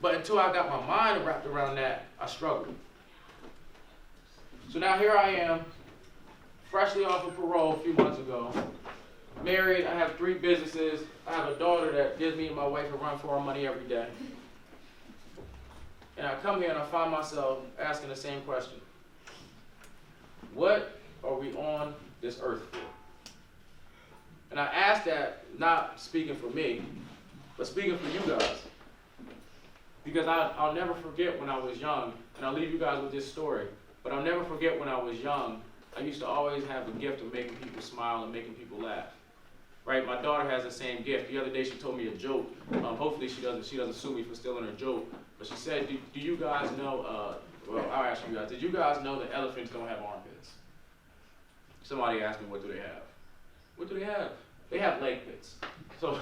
But until I got my mind wrapped around that, I struggled. So now here I am, freshly off of parole a few months ago, married, I have 3 businesses, I have a daughter that gives me and my wife a run for our money every day. And I come here and I find myself asking the same question. What are we on this earth for? And I ask that not speaking for me, but speaking for you guys. Because I'll never forget when I was young, and I'll leave you guys with this story, but I'll never forget when I was young, I used to always have the gift of making people smile and making people laugh. Right? My daughter has the same gift. The other day she told me a joke. Hopefully she doesn't sue me for stealing her joke. But she said, do you guys know, well, I'll ask you guys, did you guys know that elephants don't have armpits? Somebody asked me, what do they have? What do they have? They have leg pits. So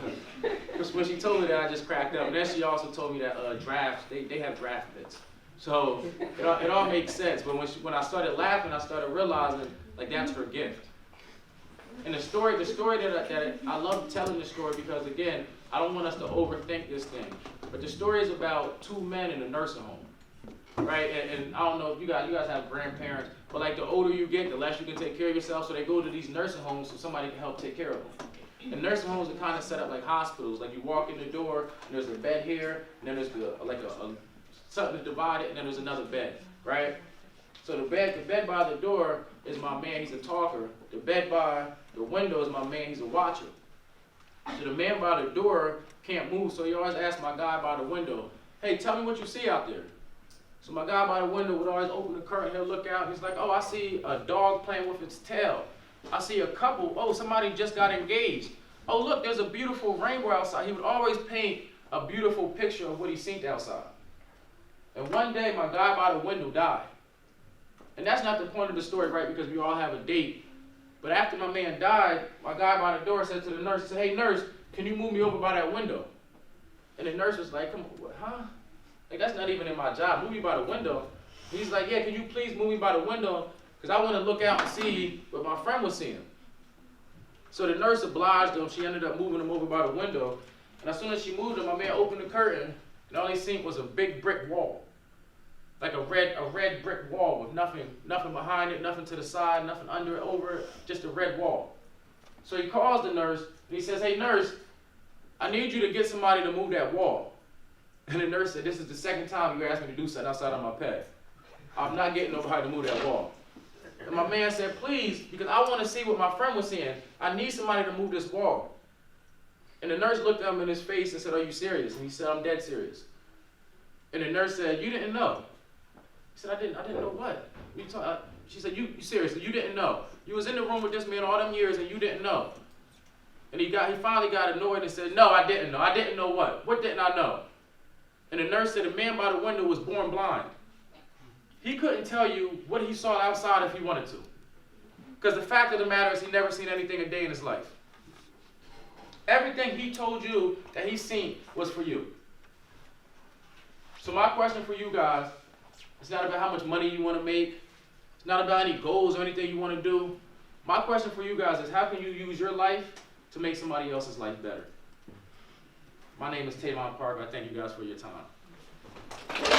when she told me that, I just cracked up. And then she also told me that giraffes, they have giraffe pits. So it all makes sense. But when I started laughing, I started realizing, like, that's her gift. And the story that I love telling the story because, again, I don't want us to overthink this thing. But the story is about 2 men in a nursing home, right? And I don't know if you guys have grandparents, but like the older you get, the less you can take care of yourself. So they go to these nursing homes so somebody can help take care of them. And nursing homes are kind of set up like hospitals. Like you walk in the door, and there's a bed here, and then there's something to divide it, and then there's another bed, right? So the bed by the door is my man, he's a talker. The bed by the window is my man, he's a watcher. So the man by the door can't move, so he always asks my guy by the window, hey, tell me what you see out there. So my guy by the window would always open the curtain, he'll look out, and he's like, oh, I see a dog playing with its tail. I see a couple, oh, somebody just got engaged. Oh, look, there's a beautiful rainbow outside. He would always paint a beautiful picture of what he seen outside. And one day, my guy by the window died. And that's not the point of the story, right, because we all have a date. But after my man died, my guy by the door said to the nurse, he said, hey, nurse, can you move me over by that window? And the nurse was like, come on, what, huh? Like, that's not even in my job. Move me by the window. He's like, yeah, can you please move me by the window? Because I want to look out and see what my friend was seeing. So the nurse obliged him. She ended up moving him over by the window. And as soon as she moved him, my man opened the curtain, and all he seen was a big brick wall. Like a red brick wall with nothing behind it, nothing to the side, nothing under it, over it, just a red wall. So he calls the nurse, and he says, hey, nurse, I need you to get somebody to move that wall. And the nurse said, this is the second time you asked me to do something outside of my pay. I'm not getting nobody to move that wall. And my man said, please, because I want to see what my friend was seeing. I need somebody to move this wall. And the nurse looked at him in his face and said, are you serious? And he said, I'm dead serious. And the nurse said, you didn't know. He said, I didn't know what? She said, you seriously, you didn't know. You was in the room with this man all them years and you didn't know. And he finally got annoyed and said, no, I didn't know. I didn't know what? What didn't I know? And the nurse said, the man by the window was born blind. He couldn't tell you what he saw outside if he wanted to. Because the fact of the matter is he never seen anything a day in his life. Everything he told you that he seen was for you. So my question for you guys, it's not about how much money you want to make. It's not about any goals or anything you want to do. My question for you guys is, how can you use your life to make somebody else's life better? My name is Tavon Parker. I thank you guys for your time.